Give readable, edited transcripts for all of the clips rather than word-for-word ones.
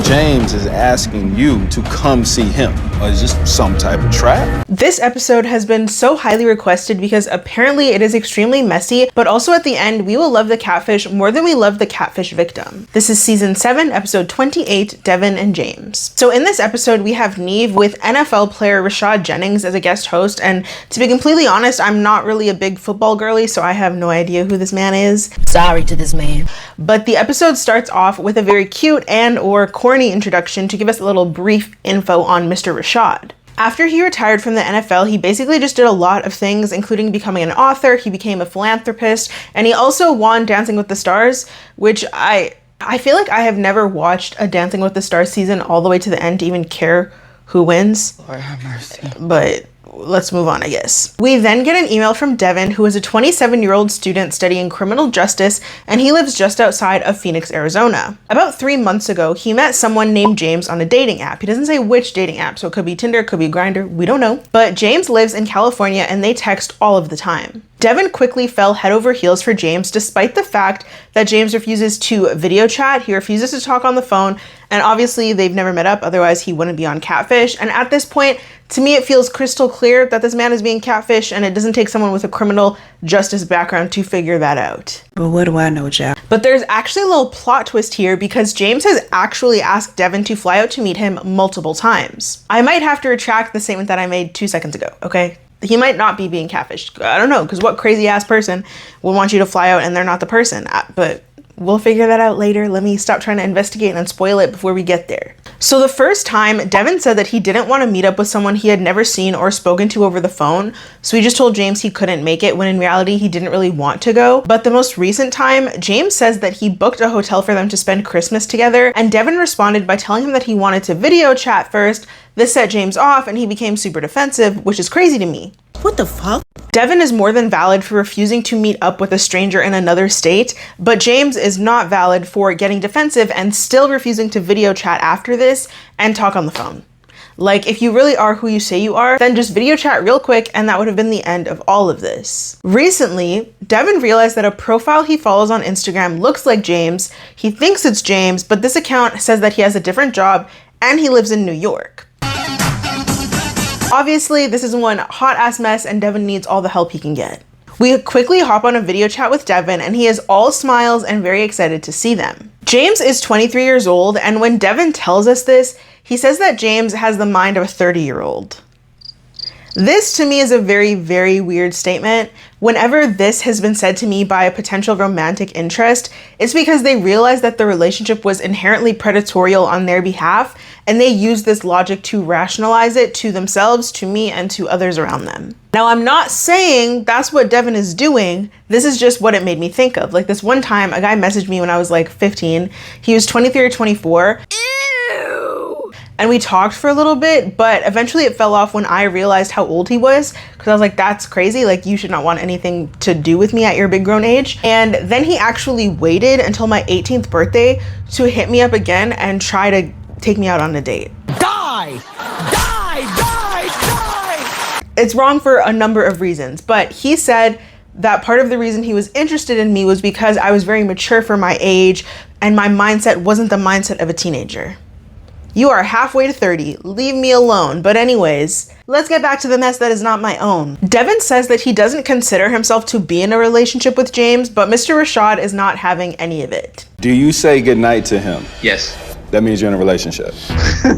James is asking you to come see him. Is this some type of trap? This episode has been so highly requested because apparently it is extremely messy, but also at the end, we will love the catfish more than we love the catfish victim. This is season 7, episode 28, Deven and James. So in this episode, we have Neve with NFL player Rashad Jennings as a guest host, and to be completely honest, I'm not really a big football girly, so I have no idea who this man is. Sorry to this man. But the episode starts off with a very cute and or corny introduction to give us a little brief info on Mr. Rashad. After he retired from the NFL, he basically just did a lot of things, including becoming an author, he became a philanthropist, and he also won Dancing with the Stars, which I feel like I have never watched a Dancing with the Stars season all the way to the end to even care who wins. Lord have mercy. But let's move on, I guess. We then get an email from Deven, who is a 27-year-old student studying criminal justice, and he lives just outside of Phoenix, Arizona. About 3 months ago, he met someone named James on a dating app. He doesn't say which dating app, so it could be Tinder, it could be Grindr, we don't know. But James lives in California and they text all of the time. Deven quickly fell head over heels for James, despite the fact that James refuses to video chat, he refuses to talk on the phone, and obviously they've never met up, otherwise he wouldn't be on Catfish. And at this point, to me, it feels crystal clear that this man is being catfished, and it doesn't take someone with a criminal justice background to figure that out. But what do I know, Jack? But there's actually a little plot twist here because James has actually asked Deven to fly out to meet him multiple times. I might have to retract the statement that I made 2 seconds ago, okay? He might not be being catfished. I don't know, because what crazy ass person would want you to fly out and they're not the person? But we'll figure that out later. Let me stop trying to investigate and spoil it before we get there. So the first time, Deven said that he didn't want to meet up with someone he had never seen or spoken to over the phone, so he just told James he couldn't make it, when in reality he didn't really want to go. But the most recent time, James says that he booked a hotel for them to spend Christmas together, and Deven responded by telling him that he wanted to video chat first. This set James off and he became super defensive, which is crazy to me. What the fuck? Deven is more than valid for refusing to meet up with a stranger in another state, but James is not valid for getting defensive and still refusing to video chat after this and talk on the phone. Like, if you really are who you say you are, then just video chat real quick and that would have been the end of all of this. Recently, Deven realized that a profile he follows on Instagram looks like James. He thinks it's James, but this account says that he has a different job and he lives in New York. Obviously, this is one hot ass mess and Deven needs all the help he can get. We quickly hop on a video chat with Deven and he is all smiles and very excited to see them. James is 23 years old, and when Deven tells us this, he says that James has the mind of a 30-year-old. This to me is a very, very weird statement. Whenever this has been said to me by a potential romantic interest, it's because they realize that the relationship was inherently predatory on their behalf, and they use this logic to rationalize it to themselves, to me, and to others around them. Now, I'm not saying that's what Deven is doing. This is just what it made me think of. Like, this one time, a guy messaged me when I was like 15. He was 23 or 24. And we talked for a little bit, but eventually it fell off when I realized how old he was, because I was like, that's crazy. Like, you should not want anything to do with me at your big grown age. And then he actually waited until my 18th birthday to hit me up again and try to take me out on a date. Die! Die! Die! Die! It's wrong for a number of reasons, but he said that part of the reason he was interested in me was because I was very mature for my age and my mindset wasn't the mindset of a teenager. You are halfway to 30, leave me alone. But anyways, let's get back to the mess that is not my own. Deven says that he doesn't consider himself to be in a relationship with James, but Mr. Rashad is not having any of it. Do you say goodnight to him? Yes. That means you're in a relationship.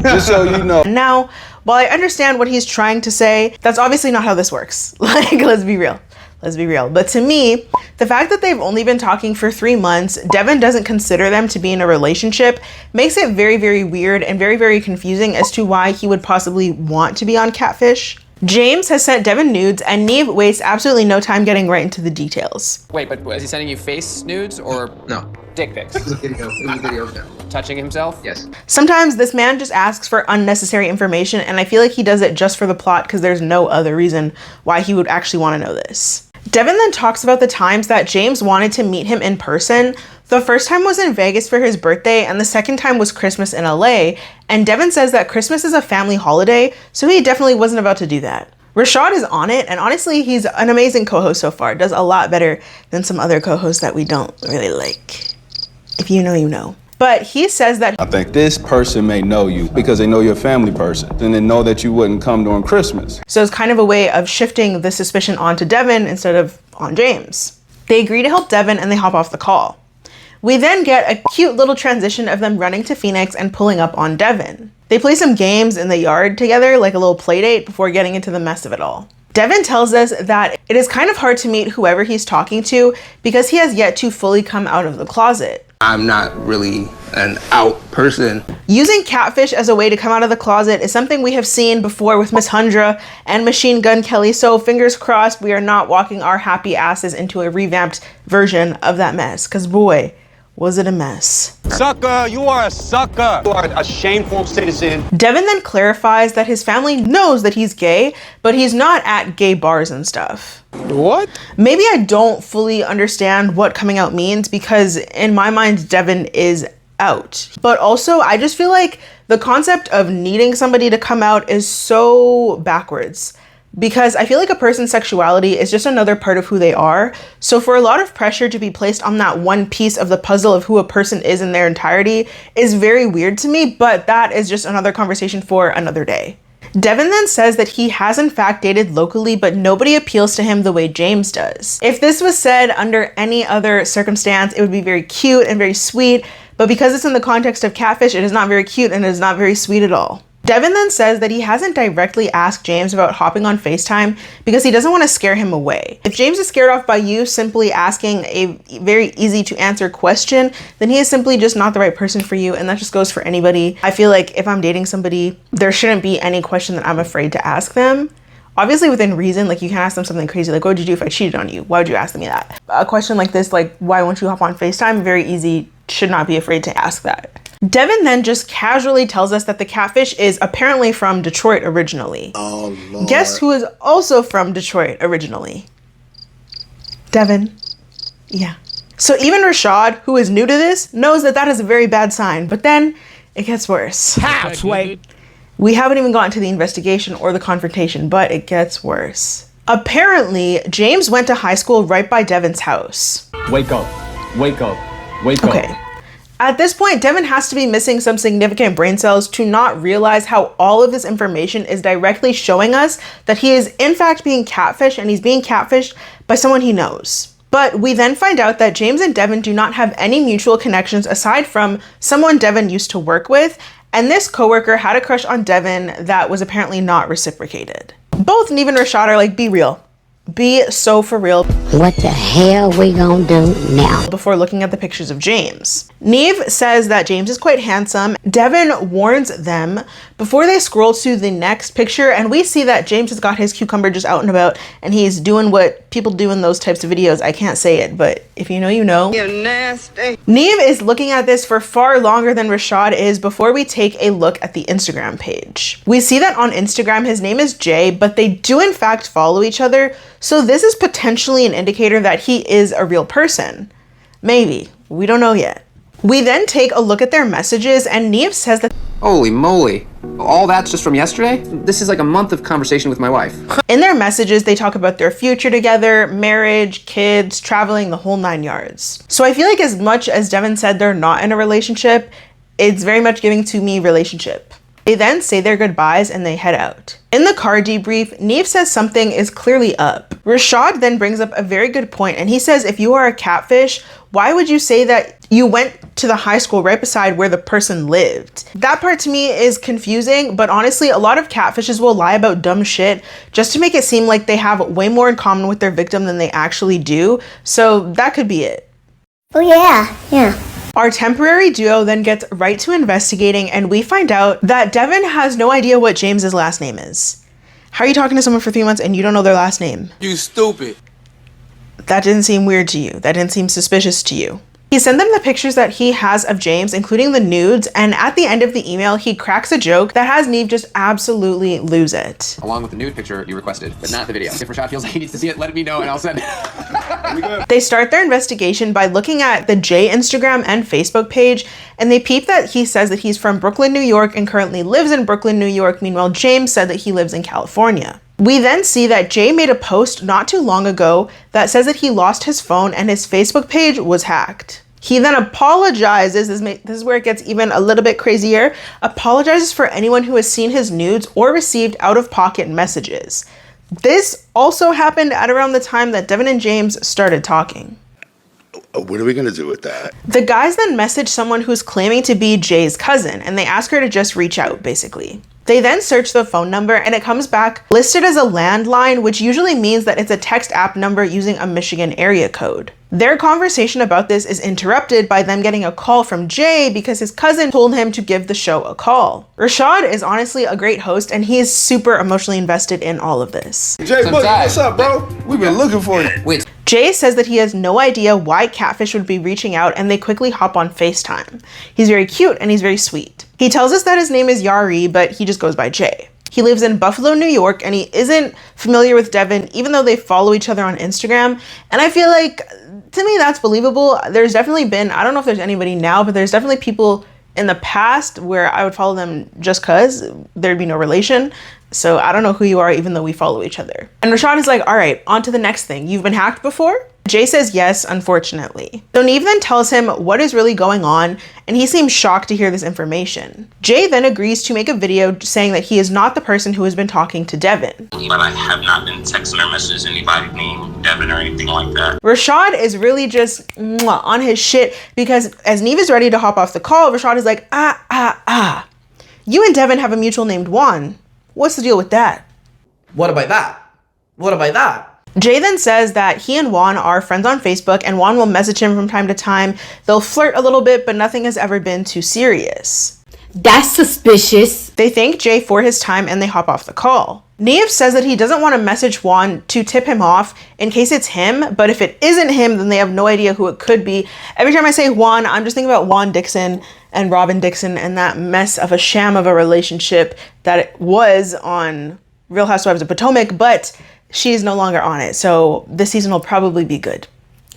Just so you know. Now, while I understand what he's trying to say, that's obviously not how this works. Like, let's be real. Let's be real. But to me, the fact that they've only been talking for 3 months, Deven doesn't consider them to be in a relationship, makes it very, very weird and very, very confusing as to why he would possibly want to be on Catfish. James has sent Deven nudes, and Neve wastes absolutely no time getting right into the details. Wait, but is he sending you face nudes or No. dick pics? It was a video. It was a video of them. Touching himself? Yes. Sometimes this man just asks for unnecessary information, and I feel like he does it just for the plot because there's no other reason why he would actually want to know this. Deven then talks about the times that James wanted to meet him in person. The first time was in Vegas for his birthday, and the second time was Christmas in LA, and Deven says that Christmas is a family holiday, so he definitely wasn't about to do that. Rashad is on it, and honestly, he's an amazing co-host so far. Does a lot better than some other co-hosts that we don't really like. If you know, you know. But he says that I think this person may know you because they know you're a family person and they know that you wouldn't come during Christmas. so it's kind of a way of shifting the suspicion onto Deven instead of on James. They agree to help Deven and they hop off the call. We then get a cute little transition of them running to Phoenix and pulling up on Deven. They play some games in the yard together, like a little play date, before getting into the mess of it all. Deven tells us that it is kind of hard to meet whoever he's talking to because he has yet to fully come out of the closet. I'm not really an out person. Using Catfish as a way to come out of the closet is something we have seen before with Miss Hundra and Machine Gun Kelly, so fingers crossed we are not walking our happy asses into a revamped version of that mess, because boy, was it a mess. Sucker, you are a sucker. You are a shameful citizen. Deven then clarifies that his family knows that he's gay, but he's not at gay bars and stuff. What? Maybe I don't fully understand what coming out means because in my mind, Deven is out. But also, I just feel like the concept of needing somebody to come out is so backwards. Because I feel like a person's sexuality is just another part of who they are. So for a lot of pressure to be placed on that one piece of the puzzle of who a person is in their entirety is very weird to me, but that is just another conversation for another day. Deven then says that he has in fact dated locally, but nobody appeals to him the way James does. If this was said under any other circumstance, it would be very cute and very sweet, but because it's in the context of Catfish, it is not very cute and it is not very sweet at all. Deven then says that he hasn't directly asked James about hopping on FaceTime because he doesn't want to scare him away. If James is scared off by you simply asking a very easy to answer question, then he is simply just not the right person for you, and that just goes for anybody. I feel like if I'm dating somebody, there shouldn't be any question that I'm afraid to ask them. Obviously within reason, like you can ask them something crazy, like what would you do if I cheated on you? Why would you ask me that? A question like this, like why won't you hop on FaceTime? Very easy, should not be afraid to ask that. Deven then just casually tells us that the Catfish is apparently from Detroit originally. Oh, Lord. Guess who is also from Detroit originally? Deven. Yeah. So even Rashad, who is new to this, knows that that is a very bad sign, but then it gets worse. House, wait. We haven't even gotten to the investigation or the confrontation, but it gets worse. Apparently, James went to high school right by Deven's house. Wake up. Wake up. Wake up. Okay. At this point, Deven has to be missing some significant brain cells to not realize how all of this information is directly showing us that he is in fact being catfished, and he's being catfished by someone he knows. But we then find out that James and Deven do not have any mutual connections aside from someone Deven used to work with, and this coworker had a crush on Deven that was apparently not reciprocated. Both Neve and Rashad are like, be real. Be so for real. What the hell we gonna do now? Before looking at the pictures of James. Neve says that James is quite handsome. Deven warns them before they scroll to the next picture, and we see that James has got his cucumber just out and about, and he's doing what people do in those types of videos. I can't say it, but if you know, you know. You're nasty. Neve is looking at this for far longer than Rashad is before we take a look at the Instagram page. We see that on Instagram his name is Jay, but they do in fact follow each other, so this is potentially an indicator that he is a real person. Maybe. We don't know yet. We then take a look at their messages, and Neve says that Holy moly. All that's just from yesterday? This is like a month of conversation with my wife. in their messages they talk about their future together, marriage, kids, traveling, the whole 9 yards. So I feel like as much as Deven said they're not in a relationship, it's very much giving to me relationship. They then say their goodbyes and they head out. In the car debrief, Neve says something is clearly up. Rashad then brings up a very good point, and he says if you are a catfish, why would you say that you went to the high school right beside where the person lived? That part to me is confusing, but honestly, a lot of catfishes will lie about dumb shit just to make it seem like they have way more in common with their victim than they actually do, so that could be it. Oh yeah. Our temporary duo then gets right to investigating, and we find out that Deven has no idea what James's last name is. How are you talking to someone for 3 months and you don't know their last name? You stupid. That didn't seem weird to you. That didn't seem suspicious to you. He sent them the pictures that he has of James, including the nudes, and at the end of the email, he cracks a joke that has Neve just absolutely lose it. Along with the nude picture you requested, but not the video. If Rashad feels like he needs to see it, let me know and I'll send it. They start their investigation by looking at the Jay Instagram and Facebook page, and they peep that he says that he's from Brooklyn, New York, and currently lives in Brooklyn, New York. Meanwhile, James said that he lives in California. We then see that Jay made a post not too long ago that says that he lost his phone and his Facebook page was hacked. He then apologizes, this is where it gets even a little bit crazier, apologizes for anyone who has seen his nudes or received out-of-pocket messages. This also happened at around the time that Deven and James started talking. What are we gonna do with that? The guys then message someone who's claiming to be Jay's cousin, and they ask her to just reach out, basically. They then search the phone number and it comes back listed as a landline, which usually means that it's a text app number using a Michigan area code. Their conversation about this is interrupted by them getting a call from Jay because his cousin told him to give the show a call. Rashad is honestly a great host and he is super emotionally invested in all of this. Jay, Boogie, what's up, bro? We've been looking for you. Wait. Jay says that he has no idea why Catfish would be reaching out and they quickly hop on FaceTime. He's very cute and he's very sweet. He tells us that his name is Yari, but he just goes by Jay. He lives in Buffalo, New York, and he isn't familiar with Deven, even though they follow each other on Instagram. And I feel like, to me, that's believable. There's definitely been, I don't know if there's anybody now, but there's definitely people in the past where I would follow them just cause there'd be no relation. So I don't know who you are, even though we follow each other. And Rashad is like, all right, on to the next thing. You've been hacked before? Jay says yes, unfortunately. So Neve then tells him what is really going on, and he seems shocked to hear this information. Jay then agrees to make a video saying that he is not the person who has been talking to Deven. But I have not been texting or messaging anybody named Deven or anything like that. Rashad is really just on his shit because as Neve is ready to hop off the call, Rashad is like, you and Deven have a mutual named Juan. What's the deal with that? What about that? What about that? Jay then says that he and Juan are friends on Facebook and Juan will message him from time to time. They'll flirt a little bit, but nothing has ever been too serious. That's suspicious. They thank Jay for his time and they hop off the call. Neve says that he doesn't want to message Juan to tip him off in case it's him, but if it isn't him, then they have no idea who it could be. Every time I say Juan, I'm just thinking about Juan Dixon and Robin Dixon and that mess of a sham of a relationship that it was on Real Housewives of Potomac, but she's no longer on it, so this season will probably be good.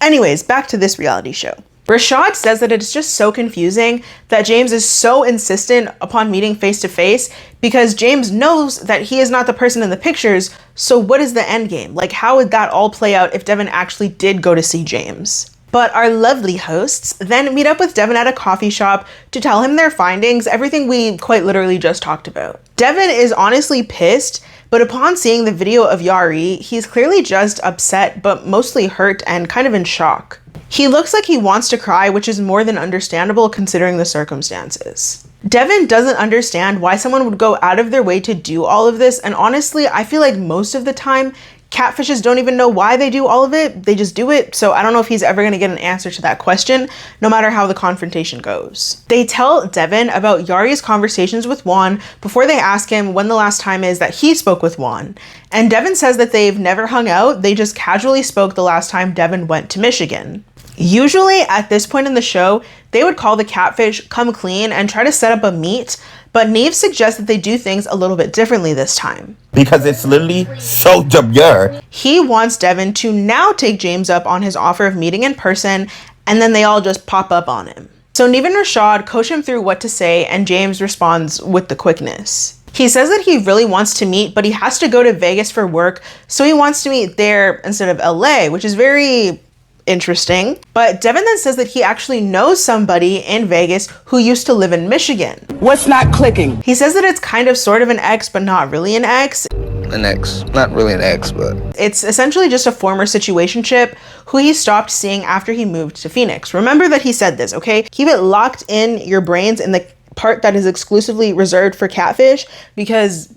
Anyways, back to this reality show. Rashad says that it's just so confusing that James is so insistent upon meeting face to face because James knows that he is not the person in the pictures, so what is the end game? Like, how would that all play out if Deven actually did go to see James? But our lovely hosts then meet up with Deven at a coffee shop to tell him their findings, everything we quite literally just talked about. Deven is honestly pissed, but upon seeing the video of Yari, he's clearly just upset, but mostly hurt and kind of in shock. He looks like he wants to cry, which is more than understandable considering the circumstances. Deven doesn't understand why someone would go out of their way to do all of this, and honestly, I feel like most of the time, catfishes don't even know why they do all of it, they just do it, so I don't know if he's ever gonna get an answer to that question, no matter how the confrontation goes. They tell Deven about Yari's conversations with Juan before they ask him when the last time is that he spoke with Juan, and Deven says that they've never hung out, they just casually spoke the last time Deven went to Michigan. Usually at this point in the show, they would call the catfish come clean and try to set up a meet, but Neve suggests that they do things a little bit differently this time. Because it's literally so demure. He wants Deven to now take James up on his offer of meeting in person, and then they all just pop up on him. So Neve and Rashad coach him through what to say, and James responds with the quickness. He says that he really wants to meet, but he has to go to Vegas for work, so he wants to meet there instead of LA, which is very interesting. But Deven then says that he actually knows somebody in Vegas who used to live in Michigan. What's not clicking? He says that it's kind of sort of an ex, but not really an ex. An ex. Not really an ex, but it's essentially just a former situationship who he stopped seeing after he moved to Phoenix. Remember that he said this, okay? Keep it locked in your brains in the part that is exclusively reserved for catfish because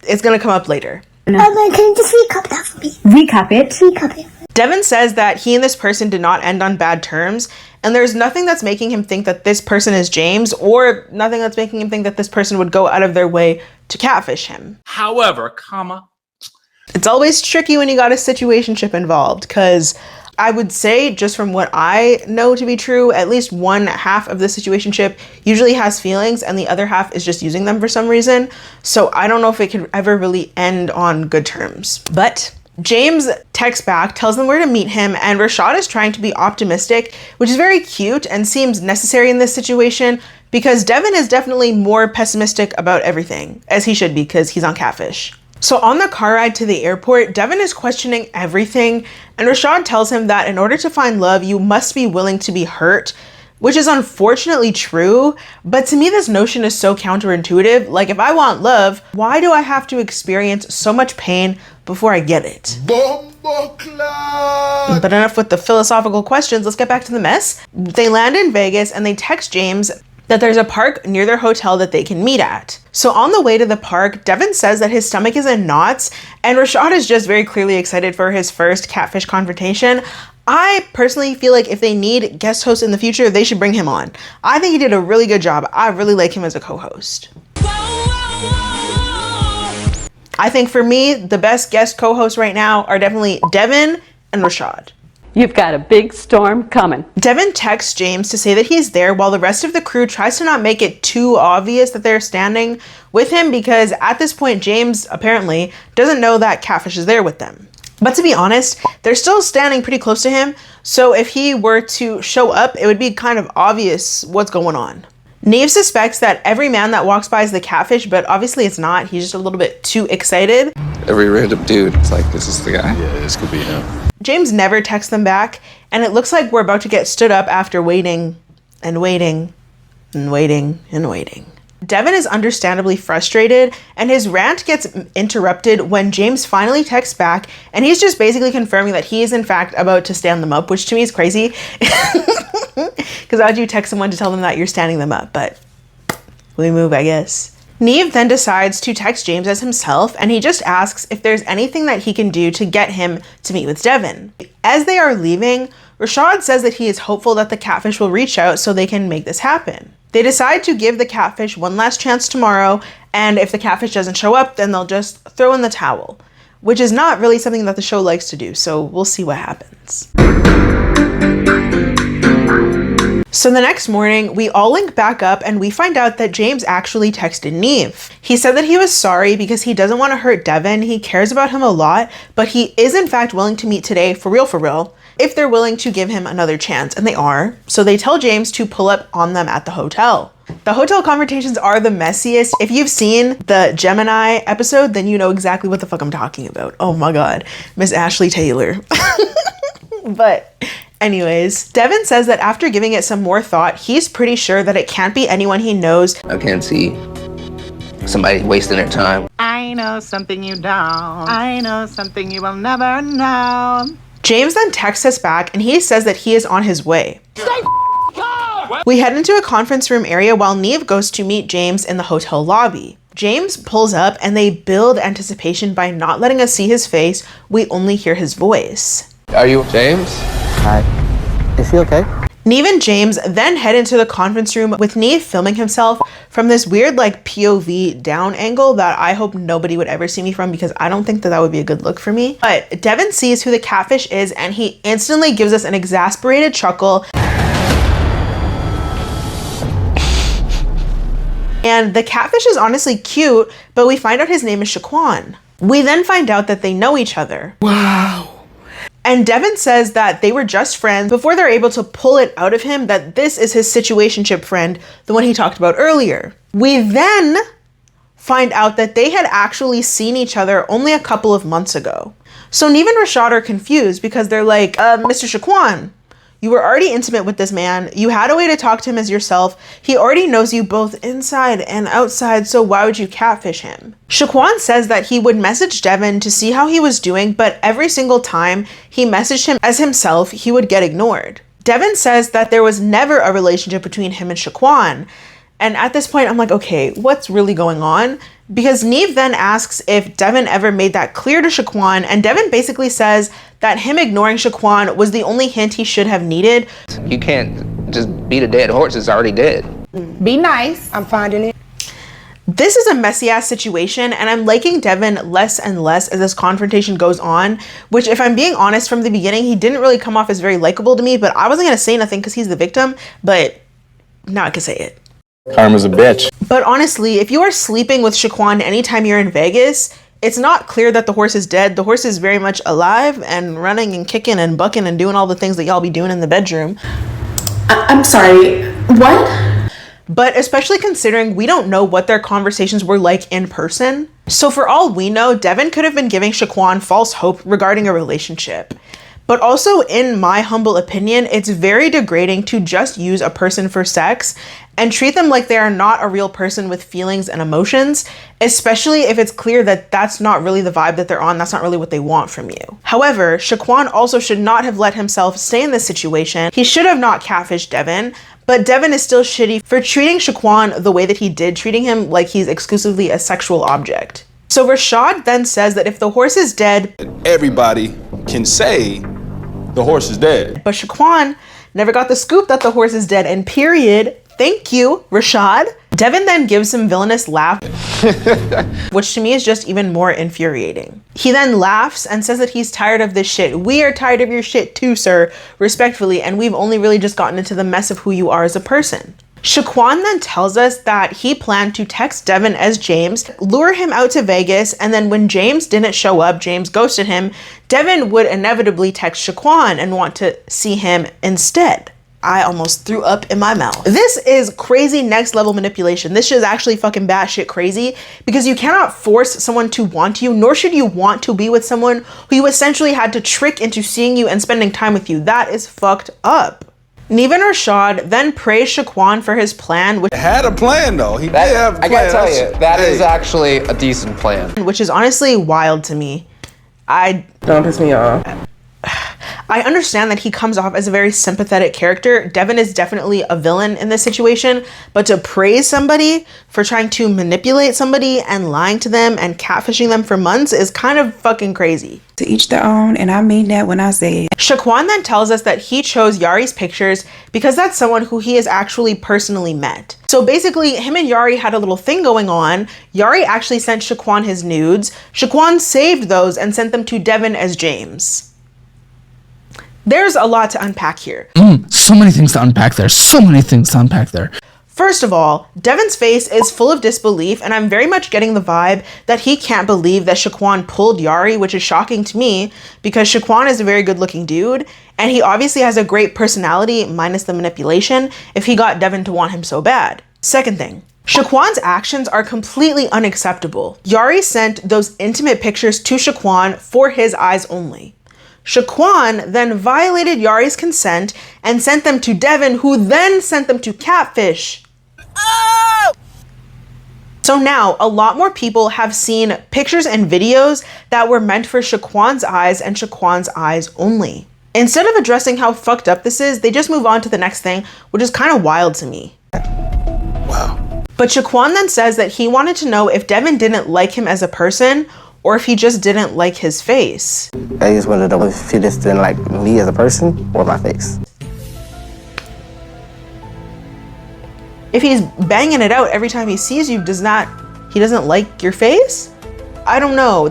it's gonna come up later. Can you just recap that for me? Recap it. Deven says that he and this person did not end on bad terms, and there's nothing that's making him think that this person is James, or nothing that's making him think that this person would go out of their way to catfish him. However, it's always tricky when you got a situationship involved, because I would say, just from what I know to be true, at least one half of the situationship usually has feelings and the other half is just using them for some reason. So I don't know if it could ever really end on good terms. But James texts back, tells them where to meet him, and Rashad is trying to be optimistic, which is very cute and seems necessary in this situation because Deven is definitely more pessimistic about everything, as he should be because he's on Catfish. So on the car ride to the airport, Deven is questioning everything, and Rashad tells him that in order to find love, you must be willing to be hurt, which is unfortunately true, but to me this notion is so counterintuitive. Like, if I want love, why do I have to experience so much pain before I get it? But enough with the philosophical questions, let's get back to the mess. They land in Vegas and they text James that there's a park near their hotel that they can meet at. So on the way to the park, Deven says that his stomach is in knots, and Rashad is just very clearly excited for his first catfish confrontation. I personally feel like if they need guest hosts in the future, they should bring him on. I think he did a really good job. I really like him as a co-host. I think for me, the best guest co-hosts right now are definitely Deven and Rashad. You've got a big storm coming. Deven texts James to say that he's there while the rest of the crew tries to not make it too obvious that they're standing with him, because at this point, James apparently doesn't know that Catfish is there with them. But to be honest, they're still standing pretty close to him, so if he were to show up, it would be kind of obvious what's going on. Neve suspects that every man that walks by is the Catfish, but obviously it's not. He's just a little bit too excited. Every random dude, it's like, this is the guy. Yeah, this could be him. James never texts them back, and it looks like we're about to get stood up after waiting and waiting and waiting and waiting. Deven is understandably frustrated, and his rant gets interrupted when James finally texts back, and he's just basically confirming that he is in fact about to stand them up, which to me is crazy. Because how would you text someone to tell them that you're standing them up? But we move, I guess. Neve then decides to text James as himself, and he just asks if there's anything that he can do to get him to meet with Deven. As they are leaving, Rashad says that he is hopeful that the Catfish will reach out so they can make this happen. They decide to give the Catfish one last chance tomorrow, and if the Catfish doesn't show up, then they'll just throw in the towel, which is not really something that the show likes to do, so we'll see what happens. So the next morning, we all link back up and we find out that James actually texted Neve. He said that he was sorry because he doesn't want to hurt Deven. He cares about him a lot, but he is in fact willing to meet today for real, if they're willing to give him another chance, and they are. So they tell James to pull up on them at the hotel. The hotel confrontations are the messiest. If you've seen the Gemini episode, then you know exactly what the fuck I'm talking about. Oh my God, Miss Ashley Taylor. But anyways, Deven says that after giving it some more thought, he's pretty sure that it can't be anyone he knows. I can't see somebody wasting their time. I know something you don't. I know something you will never know. James then texts us back and he says that he is on his way. We head into a conference room area while Neve goes to meet James in the hotel lobby. James pulls up and they build anticipation by not letting us see his face. We only hear his voice. Are you James? Hi. Is he okay? Neve and James then head into the conference room with Neve filming himself from this weird like POV down angle that I hope nobody would ever see me from, because I don't think that would be a good look for me. But Deven sees who the Catfish is and he instantly gives us an exasperated chuckle. And the Catfish is honestly cute, but we find out his name is Daq'uan. We then find out that they know each other. Wow. And Deven says that they were just friends before they're able to pull it out of him that this is his situationship friend, the one he talked about earlier. We then find out that they had actually seen each other only a couple of months ago. So Neve and Rashad are confused because they're like, Mr. Daq'uan, you were already intimate with this man. You had a way to talk to him as yourself. He already knows you both inside and outside, so why would you catfish him? Daq'uan says that he would message Deven to see how he was doing, but every single time he messaged him as himself, he would get ignored. Deven says that there was never a relationship between him and Daq'uan. And at this point, I'm like, okay, what's really going on? Because Neve then asks if Deven ever made that clear to Daq'uan, and Deven basically says that him ignoring Daq'uan was the only hint he should have needed. You can't just beat a dead horse, it's already dead. Be nice. I'm finding it. This is a messy ass situation, and I'm liking Deven less and less as this confrontation goes on, which if I'm being honest from the beginning, he didn't really come off as very likable to me, but I wasn't gonna say nothing because he's the victim, but now I can say it. Karma's a bitch. But honestly, if you are sleeping with Daq'uan anytime you're in Vegas, it's not clear that the horse is dead. The horse is very much alive and running and kicking and bucking and doing all the things that y'all be doing in the bedroom. I'm sorry, what? But especially considering we don't know what their conversations were like in person. So for all we know, Deven could have been giving Shaquan false hope regarding a relationship. But also, in my humble opinion, it's very degrading to just use a person for sex and treat them like they are not a real person with feelings and emotions, especially if it's clear that that's not really the vibe that they're on, that's not really what they want from you. However, Shaquan also should not have let himself stay in this situation. He should have not catfished Deven, but Deven is still shitty for treating Shaquan the way that he did, treating him like he's exclusively a sexual object. So Rashad then says that if the horse is dead, everybody can say the horse is dead. But Shaquan never got the scoop that the horse is dead, and period. Thank you, Rashad. Deven then gives some villainous laugh, which to me is just even more infuriating. He then laughs and says that he's tired of this shit. We are tired of your shit too, sir, respectfully, and we've only really just gotten into the mess of who you are as a person. Shaquan then tells us that he planned to text Deven as James, lure him out to Vegas, and then when James didn't show up, James ghosted him, Deven would inevitably text Shaquan and want to see him instead. I almost threw up in my mouth. This is crazy next level manipulation. This shit is actually fucking batshit crazy because you cannot force someone to want you, nor should you want to be with someone who you essentially had to trick into seeing you and spending time with you. That is fucked up. Neven Rashad then praised Shaquan for his plan, which had a plan though. He did have a plan. I gotta tell you, that is actually a decent plan. Which is honestly wild to me. Don't piss me off. I understand that he comes off as a very sympathetic character. Deven is definitely a villain in this situation, but to praise somebody for trying to manipulate somebody and lying to them and catfishing them for months is kind of fucking crazy. To each their own, and I mean that when I say it. Shaquan then tells us that he chose Yari's pictures because that's someone who he has actually personally met. So basically, him and Yari had a little thing going on. Yari actually sent Shaquan his nudes. Shaquan saved those and sent them to Deven as James. There's a lot to unpack here. So many things to unpack there. So many things to unpack there. First of all, Deven's face is full of disbelief, and I'm very much getting the vibe that he can't believe that Shaquan pulled Yari, which is shocking to me because Shaquan is a very good looking dude, and he obviously has a great personality minus the manipulation if he got Deven to want him so bad. Second thing, Shaquan's actions are completely unacceptable. Yari sent those intimate pictures to Shaquan for his eyes only. Shaquan then violated Yari's consent and sent them to Deven, who then sent them to Catfish. Oh! So now, a lot more people have seen pictures and videos that were meant for Shaquan's eyes and Shaquan's eyes only. Instead of addressing how fucked up this is, they just move on to the next thing, which is kind of wild to me. Wow. But Shaquan then says that he wanted to know if Deven didn't like him as a person or if he just didn't like his face. I just wanted to know if he just didn't like me as a person or my face. If he's banging it out every time he sees you, he doesn't like your face? I don't know.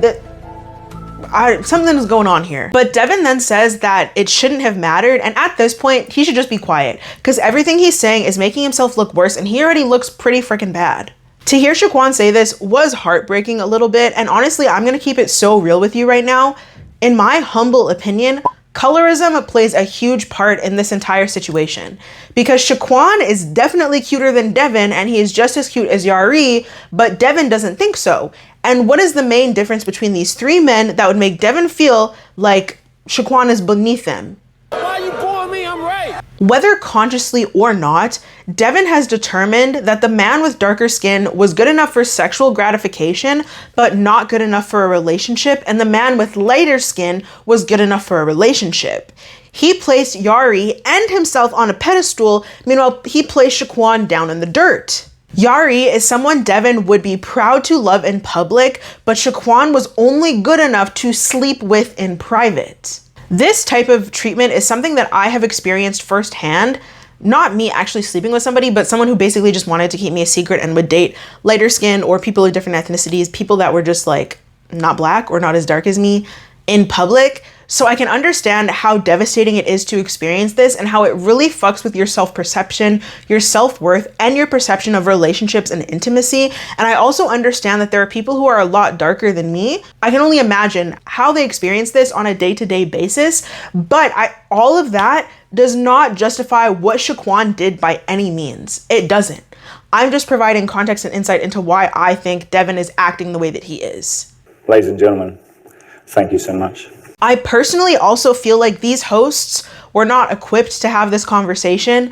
Something is going on here. But Deven then says that it shouldn't have mattered, and at this point, he should just be quiet because everything he's saying is making himself look worse, and he already looks pretty freaking bad. To hear Shaquan say this was heartbreaking a little bit, and honestly, I'm gonna keep it so real with you right now. In my humble opinion, colorism plays a huge part in this entire situation because Shaquan is definitely cuter than Deven, and he is just as cute as Yari, but Deven doesn't think so. And what is the main difference between these three men that would make Deven feel like Shaquan is beneath them? Why you booing me? I'm right. Whether consciously or not, Deven has determined that the man with darker skin was good enough for sexual gratification, but not good enough for a relationship, and the man with lighter skin was good enough for a relationship. He placed Yari and himself on a pedestal, meanwhile he placed Shaquan down in the dirt. Yari is someone Deven would be proud to love in public, but Shaquan was only good enough to sleep with in private. This type of treatment is something that I have experienced firsthand. Not me actually sleeping with somebody, but someone who basically just wanted to keep me a secret and would date lighter skin or people of different ethnicities, people that were just like not black or not as dark as me in public. So I can understand how devastating it is to experience this and how it really fucks with your self-perception, your self-worth, and your perception of relationships and intimacy. And I also understand that there are people who are a lot darker than me. I can only imagine how they experience this on a day-to-day basis, but all of that does not justify what Shaquan did by any means. It doesn't. I'm just providing context and insight into why I think Deven is acting the way that he is. Ladies and gentlemen, thank you so much. I personally also feel like these hosts were not equipped to have this conversation,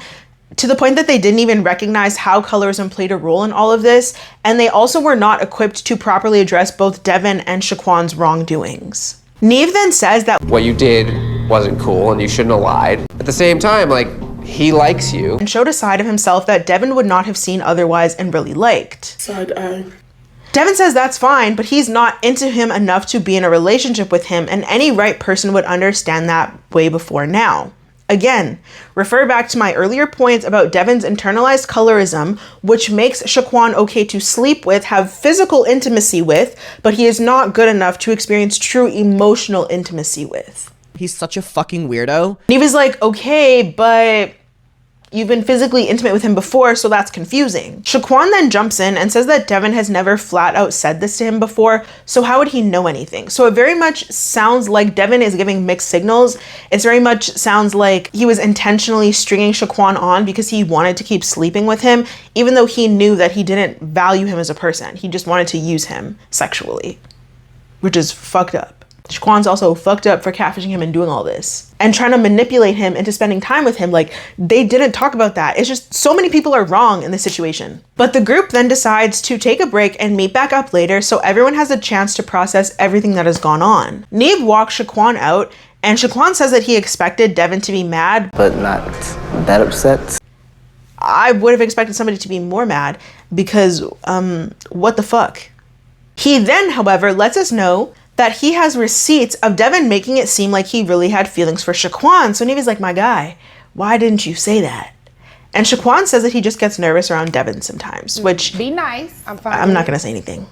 to the point that they didn't even recognize how colorism played a role in all of this, and they also were not equipped to properly address both Deven and Shaquan's wrongdoings. Neve then says that what you did wasn't cool and you shouldn't have lied. At the same time, like, he likes you. And showed a side of himself that Deven would not have seen otherwise and really liked. Side eye. Deven says that's fine, but he's not into him enough to be in a relationship with him, and any right person would understand that way before now. Again, refer back to my earlier points about Deven's internalized colorism, which makes Shaquan okay to sleep with, have physical intimacy with, but he is not good enough to experience true emotional intimacy with. He's such a fucking weirdo. Neve is like, okay, but you've been physically intimate with him before, so that's confusing. Shaquan then jumps in and says that Deven has never flat out said this to him before, so how would he know anything? So it very much sounds like Deven is giving mixed signals. It very much sounds like he was intentionally stringing Shaquan on because he wanted to keep sleeping with him, even though he knew that he didn't value him as a person. He just wanted to use him sexually, which is fucked up. Shaquan's also fucked up for catfishing him and doing all this and trying to manipulate him into spending time with him. Like, they didn't talk about that. It's just so many people are wrong in this situation. But the group then decides to take a break and meet back up later so everyone has a chance to process everything that has gone on. Neve walks Shaquan out, and Shaquan says that he expected Deven to be mad, but not that upset. I would have expected somebody to be more mad because, what the fuck? He then, however, lets us know that he has receipts of Deven making it seem like he really had feelings for Shaquan. So Neve's like, my guy, why didn't you say that? And Shaquan says that he just gets nervous around Deven sometimes, which... Be nice. I'm fine. I'm not going to say anything.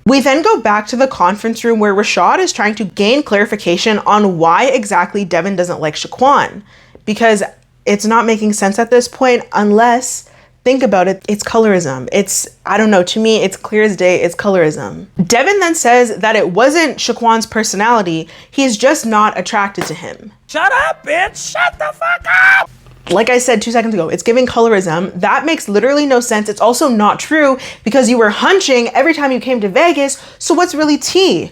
We then go back to the conference room where Rashad is trying to gain clarification on why exactly Deven doesn't like Shaquan. Because it's not making sense at this point unless... Think about it, it's colorism. It's, I don't know, to me, it's clear as day, it's colorism. Deven then says that it wasn't Shaquan's personality, he's just not attracted to him. Shut up, bitch! Shut the fuck up! Like I said 2 seconds ago, it's giving colorism. That makes literally no sense. It's also not true because you were hunching every time you came to Vegas, so what's really tea?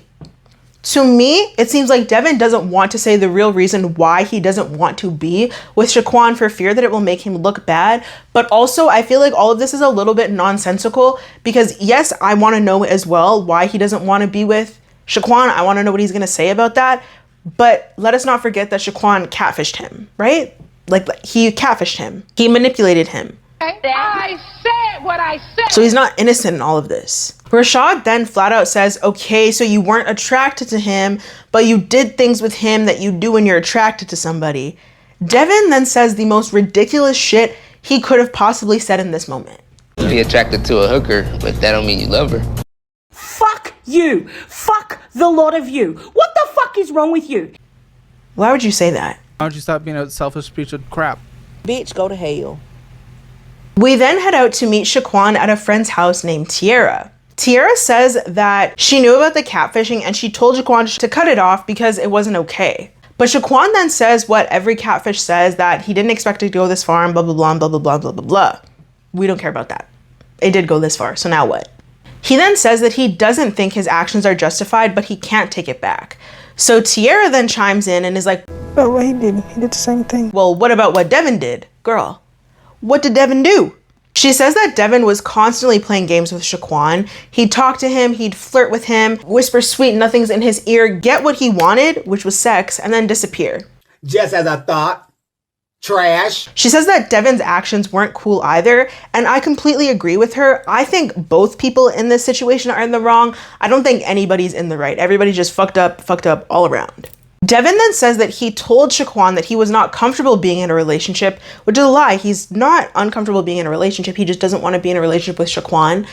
To me, it seems like Deven doesn't want to say the real reason why he doesn't want to be with Shaquan for fear that it will make him look bad. But also, I feel like all of this is a little bit nonsensical because yes, I want to know as well why he doesn't want to be with Shaquan. I want to know what he's going to say about that. But let us not forget that Shaquan catfished him, right? Like he catfished him. He manipulated him. I said what I said. So he's not innocent in all of this. Rashad then flat out says, okay, so you weren't attracted to him, but you did things with him that you do when you're attracted to somebody. Deven then says the most ridiculous shit he could have possibly said in this moment. Be attracted to a hooker, but that don't mean you love her. Fuck you. Fuck the lot of you. What the fuck is wrong with you? Why would you say that? Why don't you stop being a selfish piece of crap? Bitch, go to hell. We then head out to meet Shaquan at a friend's house named Tiara. Tiara says that she knew about the catfishing and she told Daq'uan to cut it off because it wasn't okay. But Daq'uan then says what every catfish says, that he didn't expect it to go this far and blah, blah, blah, blah, blah, blah, blah, blah, blah. We don't care about that. It did go this far, so now what? He then says that he doesn't think his actions are justified, but he can't take it back. So Tiara then chimes in and is like, but what he did the same thing. Well, what about what Deven did? Girl, what did Deven do? She says that Deven was constantly playing games with Daq'uan. He'd talk to him, he'd flirt with him, whisper sweet nothings in his ear, get what he wanted, which was sex, and then disappear. Just as I thought. Trash. She says that Deven's actions weren't cool either, and I completely agree with her. I think both people in this situation are in the wrong. I don't think anybody's in the right. Everybody's just fucked up all around. Deven then says that he told Daq'uan that he was not comfortable being in a relationship, which is a lie. He's not uncomfortable being in a relationship. He just doesn't want to be in a relationship with Daq'uan.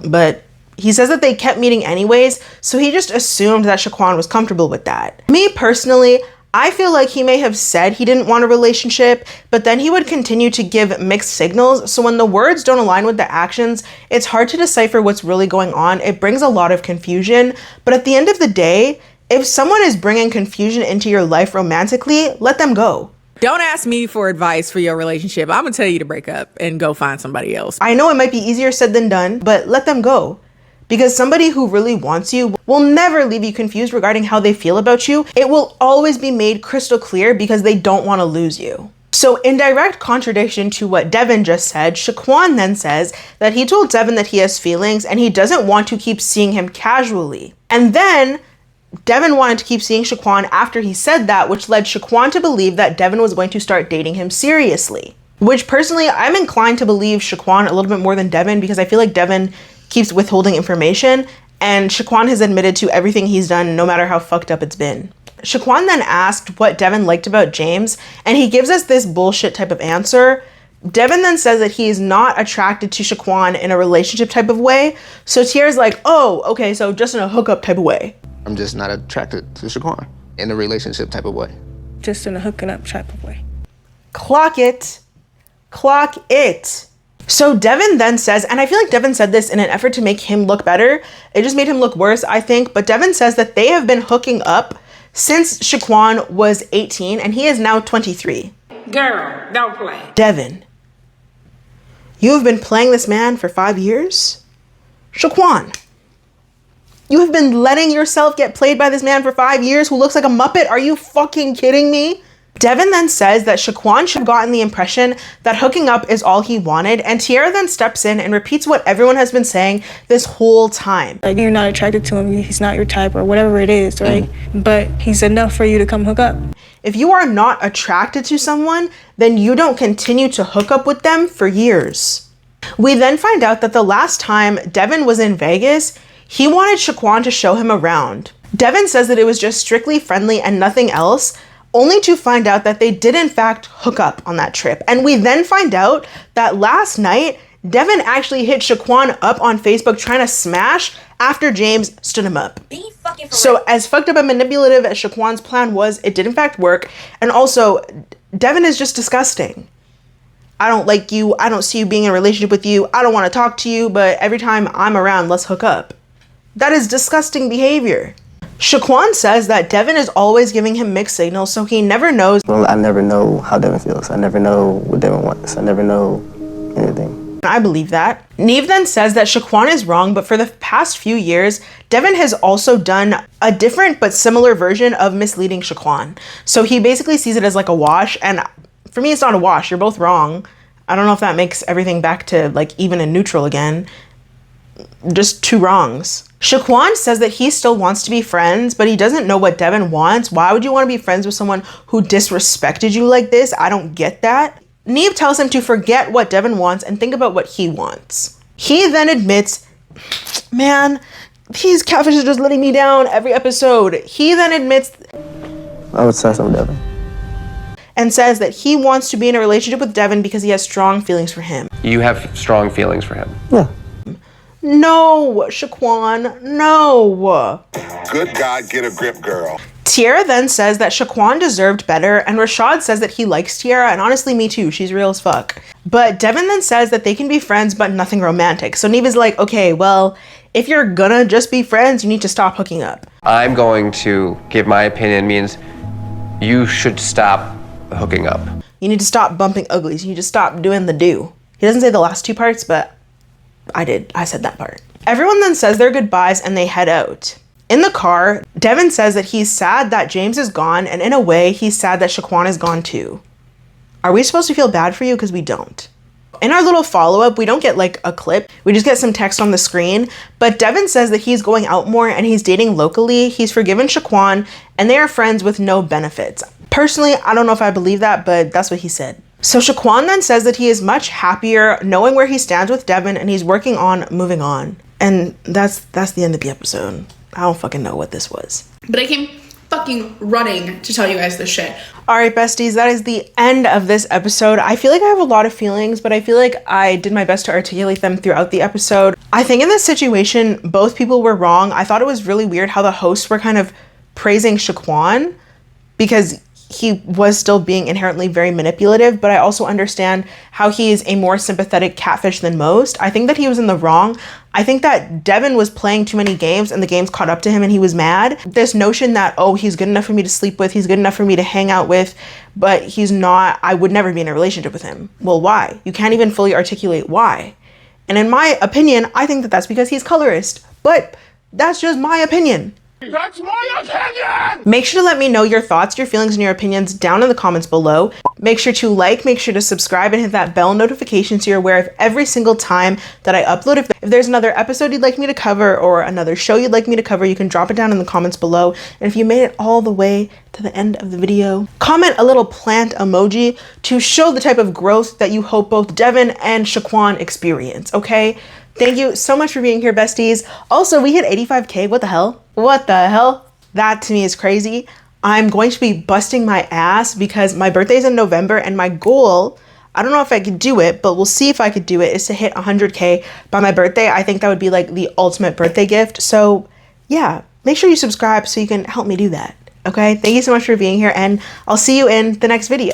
But he says that they kept meeting anyways, so he just assumed that Daq'uan was comfortable with that. Me personally, I feel like he may have said he didn't want a relationship, but then he would continue to give mixed signals. So when the words don't align with the actions, it's hard to decipher what's really going on. It brings a lot of confusion. But at the end of the day, if someone is bringing confusion into your life romantically, let them go. Don't ask me for advice for your relationship. I'm gonna tell you to break up and go find somebody else. I know it might be easier said than done, but let them go. Because somebody who really wants you will never leave you confused regarding how they feel about you. It will always be made crystal clear because they don't want to lose you. So in direct contradiction to what Deven just said, Shaquan then says that he told Deven that he has feelings and he doesn't want to keep seeing him casually. And then Deven wanted to keep seeing Shaquan after he said that, which led Shaquan to believe that Deven was going to start dating him seriously. Which personally, I'm inclined to believe Shaquan a little bit more than Deven because I feel like Deven keeps withholding information and Shaquan has admitted to everything he's done no matter how fucked up it's been. Shaquan then asked what Deven liked about James and he gives us this bullshit type of answer. Deven then says that he is not attracted to Shaquan in a relationship type of way. So Tierra's like, oh, okay, so just in a hookup type of way. I'm just not attracted to Shaquan in a relationship type of way. Just in a hooking up type of way. Clock it. Clock it. So Deven then says, and I feel like Deven said this in an effort to make him look better. It just made him look worse, I think. But Deven says that they have been hooking up since Shaquan was 18 and he is now 23. Girl, don't play. Deven, you have been playing this man for 5 years? Shaquan, you have been letting yourself get played by this man for 5 years who looks like a Muppet? Are you fucking kidding me? Deven then says that Shaquan should have gotten the impression that hooking up is all he wanted, and Tierra then steps in and repeats what everyone has been saying this whole time. Like, you're not attracted to him, he's not your type or whatever it is, right? But he's enough for you to come hook up. If you are not attracted to someone, then you don't continue to hook up with them for years. We then find out that the last time Deven was in Vegas, he wanted Shaquan to show him around. Deven says that it was just strictly friendly and nothing else, only to find out that they did in fact hook up on that trip. And we then find out that last night, Deven actually hit Shaquan up on Facebook trying to smash after James stood him up. So as fucked up and manipulative as Shaquan's plan was, it did in fact work. And also, Deven is just disgusting. I don't like you. I don't see you being in a relationship with you. I don't want to talk to you, but every time I'm around, let's hook up. That is disgusting behavior. Shaquan says that Deven is always giving him mixed signals, so he never knows. Well, I never know how Deven feels. I never know what Deven wants. I never know anything. I believe that. Neve then says that Shaquan is wrong, but for the past few years, Deven has also done a different but similar version of misleading Shaquan. So he basically sees it as like a wash, and for me, it's not a wash. You're both wrong. I don't know if that makes everything back to like even and neutral again. Just two wrongs. Shaquan says that he still wants to be friends, but he doesn't know what Deven wants. Why would you want to be friends with someone who disrespected you like this? I don't get that. Neve tells him to forget what Deven wants and think about what he wants. He then admits, man, these catfish are just letting me down every episode. He then admits I would say something Deven. And says that he wants to be in a relationship with Deven because he has strong feelings for him. You have strong feelings for him? Yeah. No, Shaquan, no. Good God, get a grip, girl. Tierra then says that Shaquan deserved better, and Rashad says that he likes Tierra, and honestly, me too, she's real as fuck. But Deven then says that they can be friends, but nothing romantic. So Neve is like, okay, well, if you're gonna just be friends, you need to stop hooking up. I'm going to give my opinion, means you should stop hooking up. You need to stop bumping uglies. You need to stop doing the do. He doesn't say the last two parts, but I did. I said that part. Everyone then says their goodbyes and they head out. In the car, Deven says that he's sad that James is gone, and in a way, he's sad that Shaquan is gone too. Are we supposed to feel bad for you? Because we don't. In our little follow-up, we don't get like a clip. We just get some text on the screen. But Deven says that he's going out more and he's dating locally. He's forgiven Shaquan and they are friends with no benefits. Personally, I don't know if I believe that, but that's what he said. So Shaquan then says that he is much happier knowing where he stands with Deven and he's working on moving on. And that's the end of the episode. I don't fucking know what this was. But I came fucking running to tell you guys this shit. All right, besties, that is the end of this episode. I feel like I have a lot of feelings, but I feel like I did my best to articulate them throughout the episode. I think in this situation, both people were wrong. I thought it was really weird how the hosts were kind of praising Shaquan because he was still being inherently very manipulative, but I also understand how he is a more sympathetic catfish than most. I think that he was in the wrong. I think that Deven was playing too many games and the games caught up to him and he was mad. This notion that, oh, he's good enough for me to sleep with, he's good enough for me to hang out with, but he's not, I would never be in a relationship with him. Well, why? You can't even fully articulate why. And in my opinion, I think that that's because he's colorist, but that's just my opinion. That's my opinion! Make sure to let me know your thoughts, your feelings, and your opinions down in the comments below. Make sure to like, make sure to subscribe, and hit that bell notification so you're aware of every single time that I upload. If there's another episode you'd like me to cover or another show you'd like me to cover, you can drop it down in the comments below. And if you made it all the way to the end of the video, comment a little plant emoji to show the type of growth that you hope both Deven and Daq'uan experience, okay? Thank you so much for being here, besties. Also, we hit 85K. What the hell? What the hell? That to me is crazy. I'm going to be busting my ass because my birthday is in November and my goal, I don't know if I could do it, but we'll see if I could do it, is to hit 100K by my birthday. I think that would be like the ultimate birthday gift. So yeah, make sure you subscribe so you can help me do that. Okay, thank you so much for being here and I'll see you in the next video.